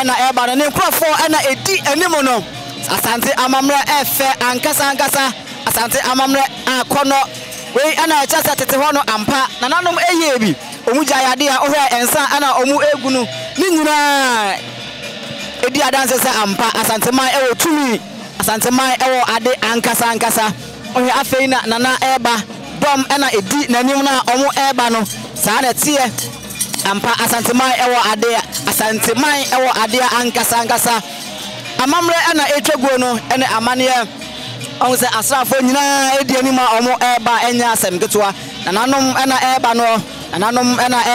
Ena eba no nkrofo ena edi animo no asante amamre efe ankasa asante amamre akono we ena chasa tete ho no ampa nananom eye bi omuja yade a ohwe ensa ana omu egunu ni nyina edi adanse se ampa asante man ewo tumi asante man ewo ade ankasa ohwe afei na nana eba dom ena edi nanim na omu eba no saa na tie ampa asante man ewo ade asante man ewo ade ankasa amamre ana etwaguo no ene amane on se asrafo nyina edi anima omo eba enya asem ketoa nananom ana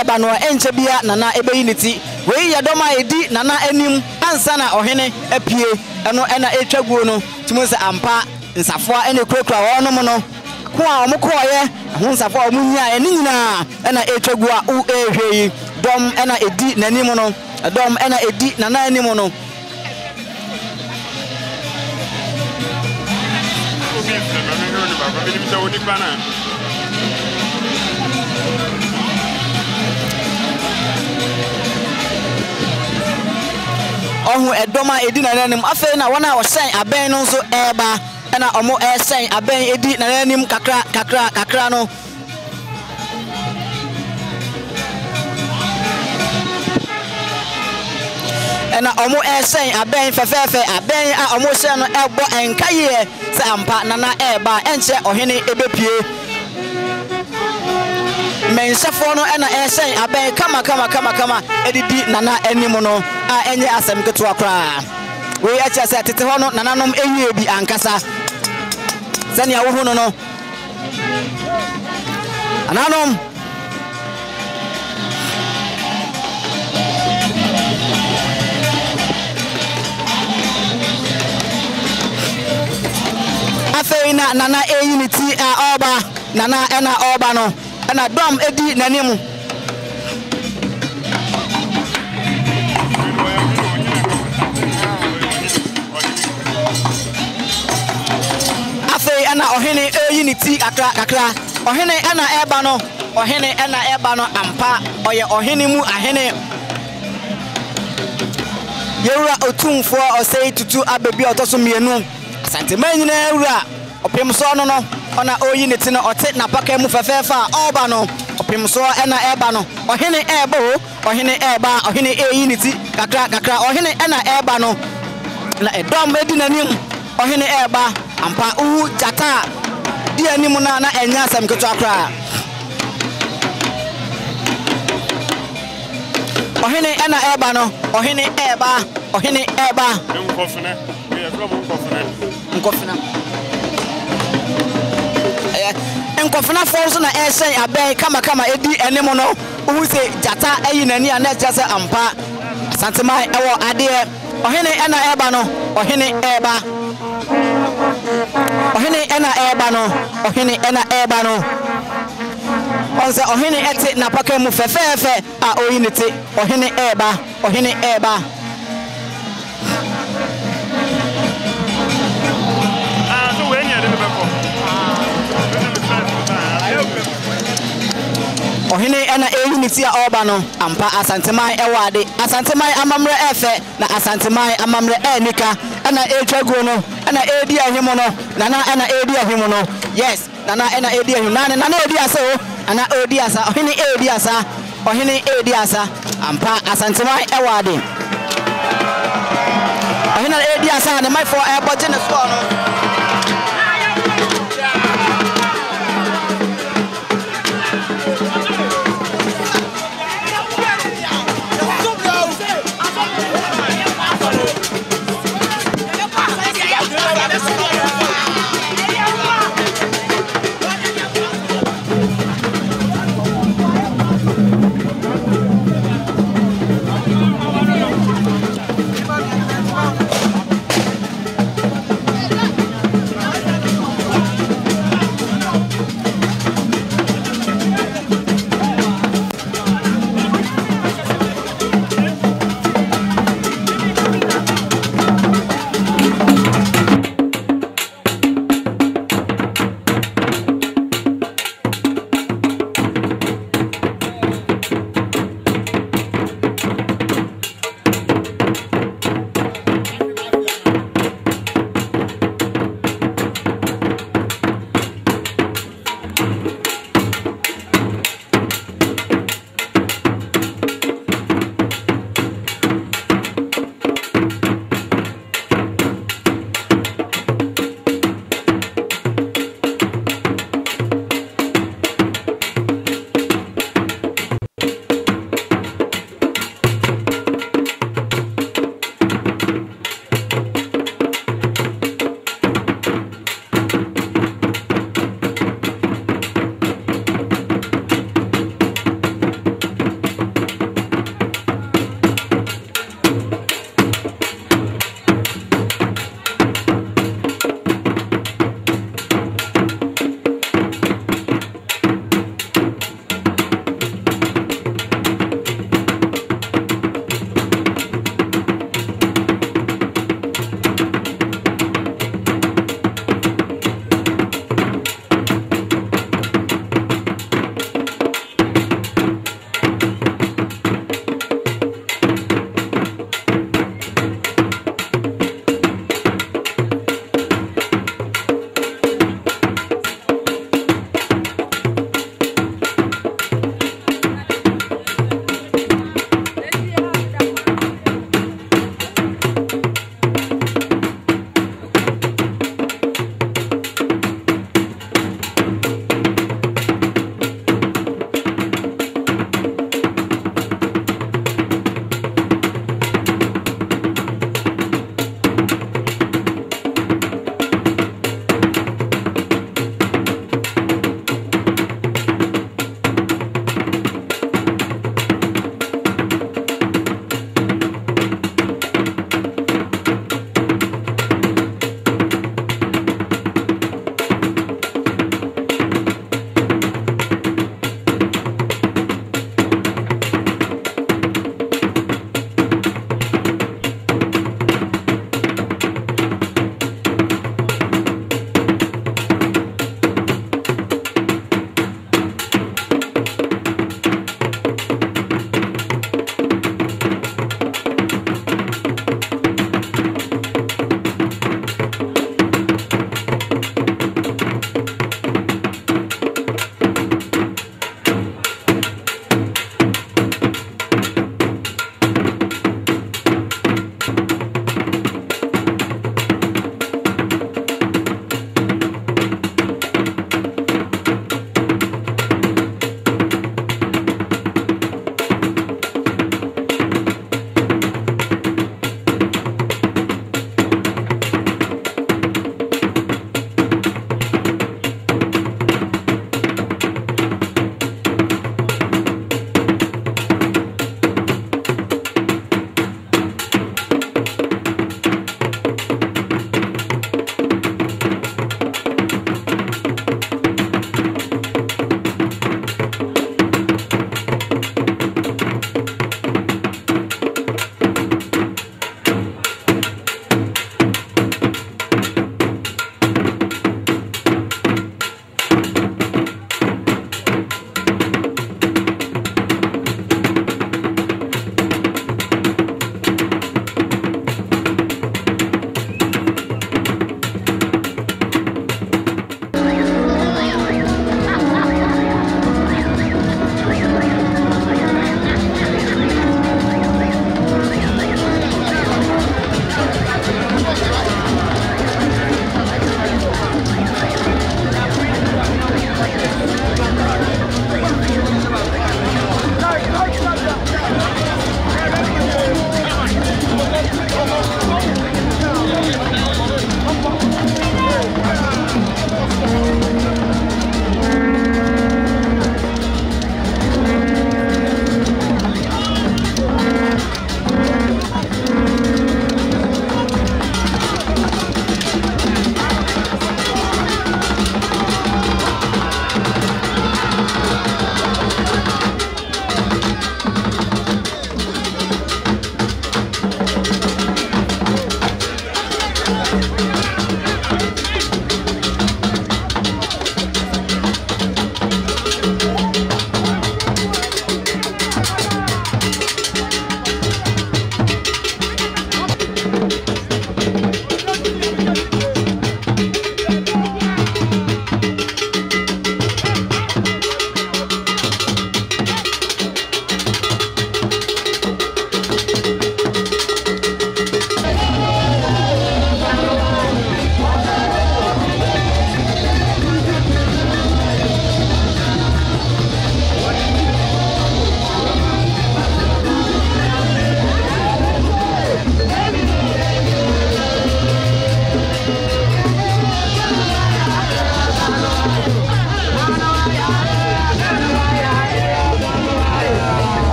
eba no enche bia nana ebeyiniti we yadoma edi nana anim ansa na ohene apie eno ena etwaguo no timo se ampa nsafo ene kurakura wonom no ko a omokoye ho nsafo omunya ene nyina ena etwaguo a u ehwei dom ena edi nanim no dom ena edi nana anim no ohu edoma edi nananim afei na wona wo sen aben no nso eba na omo sen aben edi nananim kakra no na omo sen aben fefefe aben a omo sen no ebo enkaye se ampa nana eba enche ohene ebepie menshafo no na sen aben kama edidi nana anim no a enye asem keto akra we acha se tete ho no nananom ewie bi ankasa sani a wo hu no ananom afei na nana unity a oba nana ena oba no na dom edi nanim afei ana ohene unity kakra ohene ana eba no ampa oye ohene mu ahene yewura Otumfuo Osei Tutu abebi otoso mienu asante manyina ewura opemso no ona unity no ote na paka mu fefefa oba no opemso ena eba no ohene eba ohene unity kakra ohene ena eba no na edom edi nanim ohene eba ampa uhu jata di anim na enya asem keto akra ohene ena eba no ohene eba nkofina nkofina force na esen aben kama edi anim no uhu se jata ayi nani ana jase ampa santema ewo ade ohene ena eba no ohene eba no onse ohene ete na paka mu fefefe a oyinite ohene eba Ohene ena unity a oba no ampa Asanteman ewade Asanteman amamre efe na Asanteman amamre enika ena etwago no ena edi ahimo no nana ena edi ahimo no yes nana ena edi ahimo nana edi asa o ana odi asa ohene edi asa ampa Asanteman ewade ohene edi asa na my for airport na so no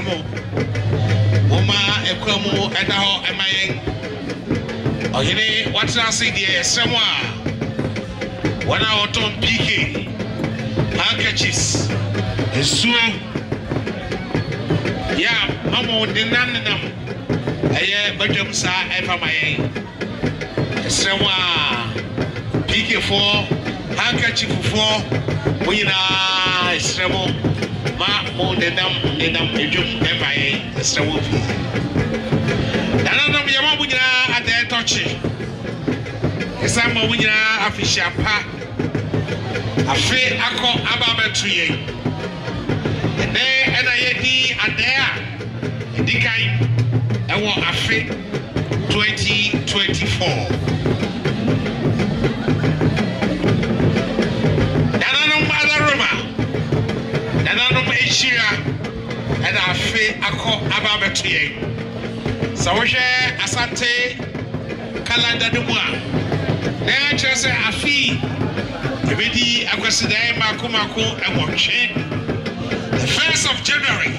Esremo. Moma Equamo Edaho Emayen. Oyene, what's I say the Esremo? When I was on PK, handkerchiefs, and so, yeah, Mamma did none of them. But you saw ever my Esremo. PK4, handkerchief for when I Esremo. Ma mo de dam ejum evaye esrewo fi dana no me ma bunyina ade tochi esa ma bunyina afisha pa afi akọ aba betuye ene ena yedi ade a edikan ewo afi 2024 dana no madaroma Shira and I feel a call about between. So, Asante calendar de moi. Then just say a fee. Every Akwasidae Makumako and watching the 1st of January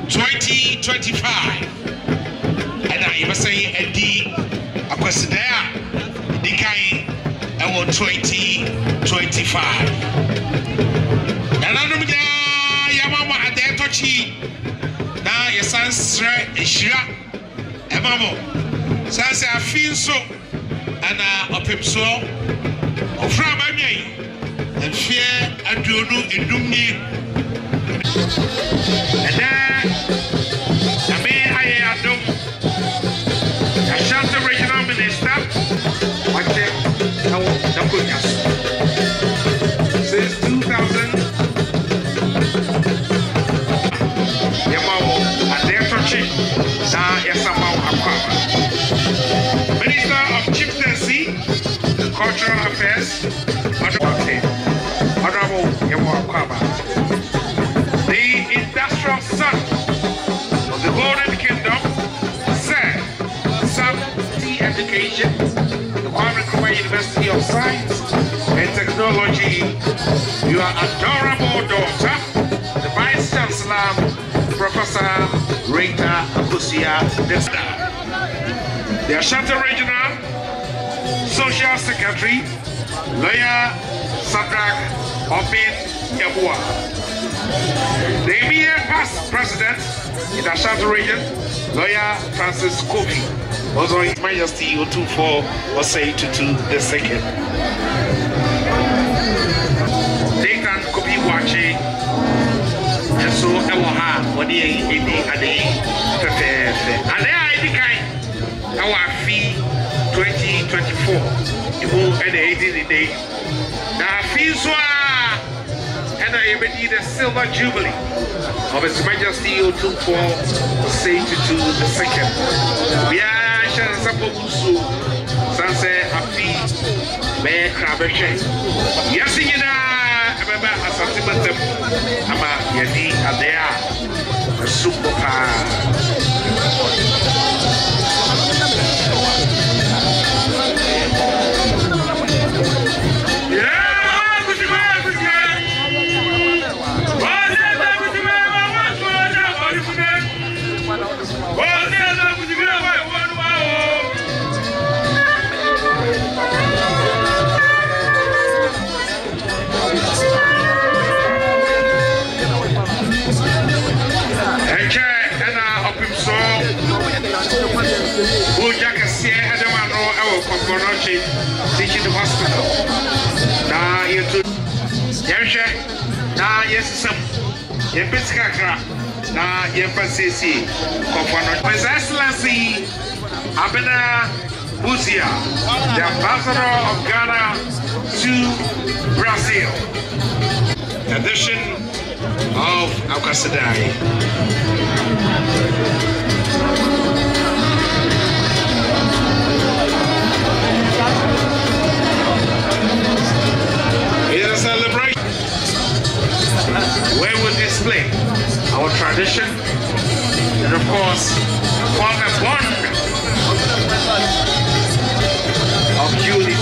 2025. And I even say a D Akwasidae Dikai and 2025. And I don't na yesan sre ehira emamo sanse afin so ana opepso ofra banwai enfie aduonu edumni eda me aye adom Asante regional minister wache nawo dakonya since 2000 Minister of Chieftaincy, Cultural Affairs, Honorable Yemo Akwaba. The industrial son of the Golden Kingdom, Sir Sam T. Education, the Kwame University of Science and Technology, your adorable daughter, the Vice Chancellor, Professor Rita Akwasidae, the Asante Regional Social Secretary, Lawyer Sadrak Obin Yabua, the immediate past president in the Asante region, Lawyer Francis Kofi, also His Majesty Otumfuo Osei Tutu II. Dayton Kofi Wachi. So ewaha wodi edi ade fefefe ade a edi kan ewa fi 2024 ibu ede edi de na fi so a ena yebedi the silver jubilee of His Majesty Otumfuo Osei Tutu II. We are sharing some busu sanse afi be krabeche yasinyina Remember Asante ama yadi adea super teaching hospital. Now you to Yasha, now yes, some Yepiskakra, now Yepasisi, His Excellency Abena Buzia, the ambassador of Ghana to Brazil. Edition of Akwasidae. Celebration where we display our tradition and of course form a bond of unity.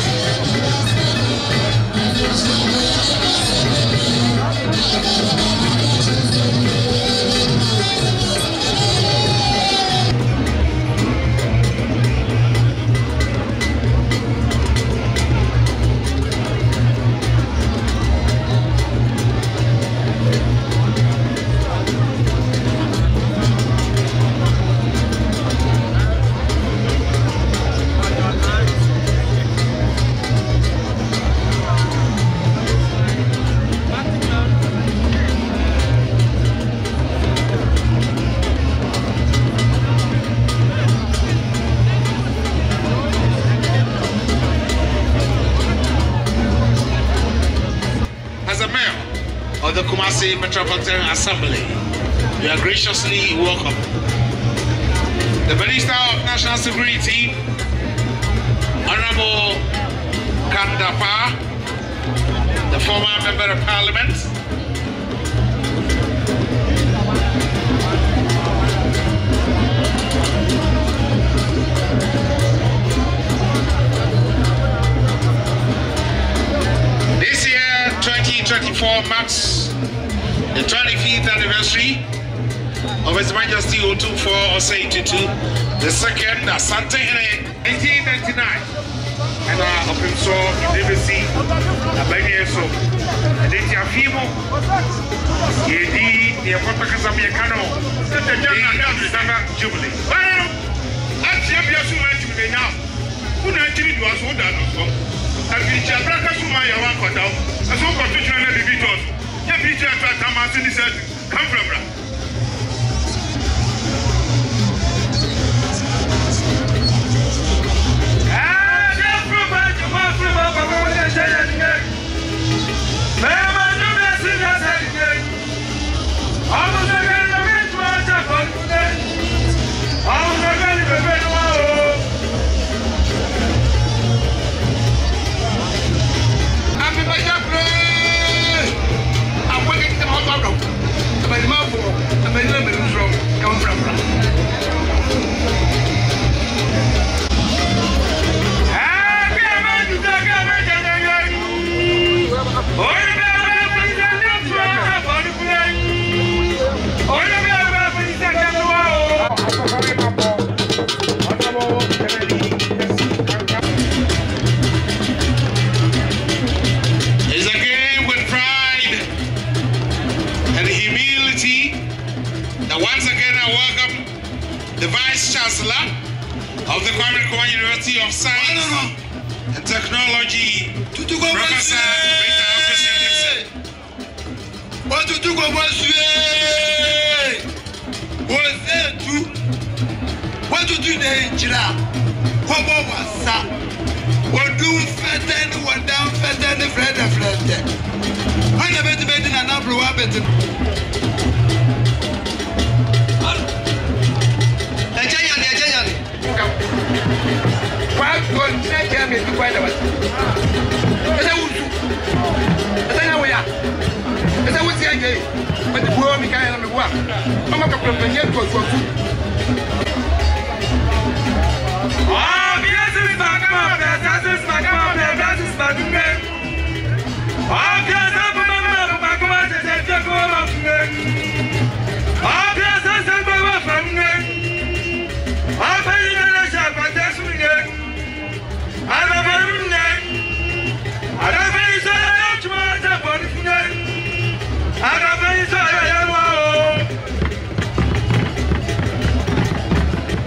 of the Kumasi Metropolitan Assembly. You are graciously welcome. The Minister of National Security, Honorable Kandapa, the former Member of Parliament, this year, 2024 marks the 25th anniversary of His Majesty Otumfuo Osei Tutu, the second Asantehene, 1899. And Otumfuo University, Abayeso, and then Tiafimo, Yedi, the Apotacasami Cano, the Summer Jubilee. Well, actually, you went to me now. Who actually was one done? And the Jabraka Sumaya one cut out, as one constitutional division. Yeah, Peter Tamasini said, come from. Of the Kwame University of Science and Technology, Tutu Professor what to do? What to do? What was that? What do Feten? What down Feten? Fred? I never made an apple rabbit.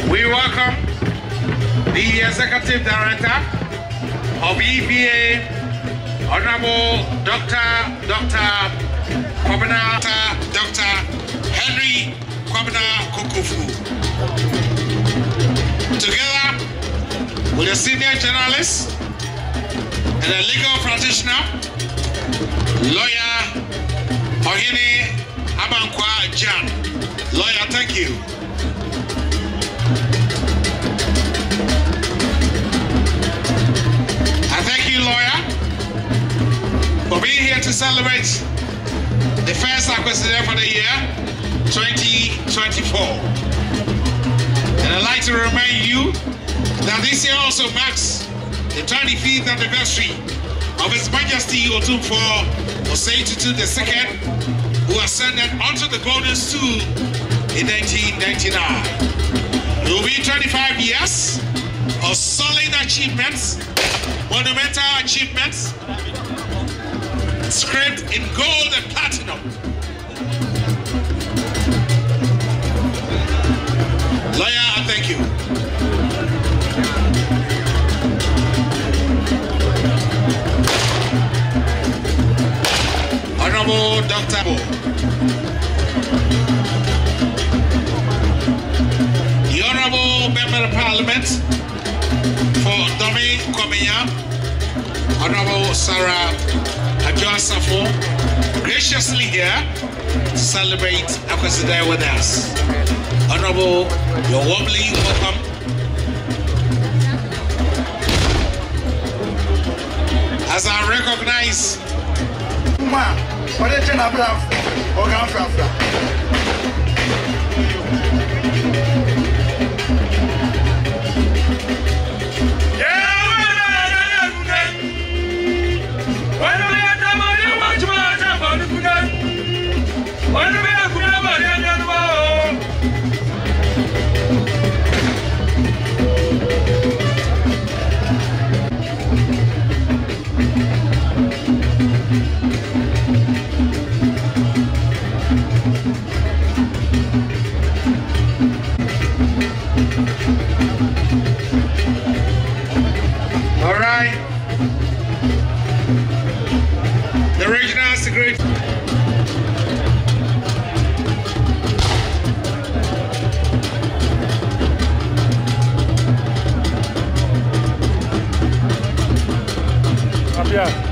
We welcome the Executive Director of EPA, Honorable Dr. Henry Kwabena Kokofu. Together with a senior journalist and a legal practitioner, lawyer Ohene Abankwa Jan. Lawyer, thank you. I thank you, lawyer, for being here to celebrate the first Akwasidae for the year 2024. And I'd like to remind you that this year also marks the 25th anniversary of His Majesty Otumfuo Osei Tutu II, who ascended onto the golden stool in 1999. It will be 25 years of solid achievements, monumental achievements, script in gold and platinum. Lawyer, I thank you. Honorable Dr. The Honorable Member of Parliament for Domi Komenya, Honorable Sarah Akwasidae graciously here to celebrate Akwasidae with us. Honorable, you're warmly welcome. As I recognize all right. The regional secretary. Up here.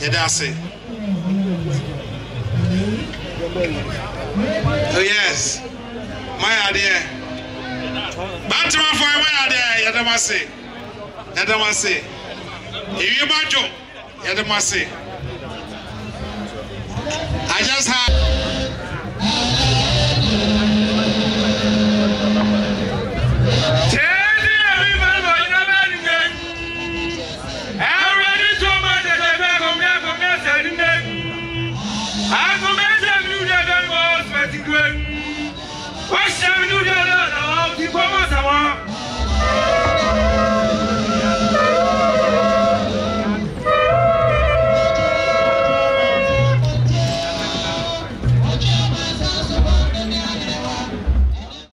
Yedase. Oh yes. My idea. Batman for my idea. Yedamase. If you bajo, Yedamase. I just had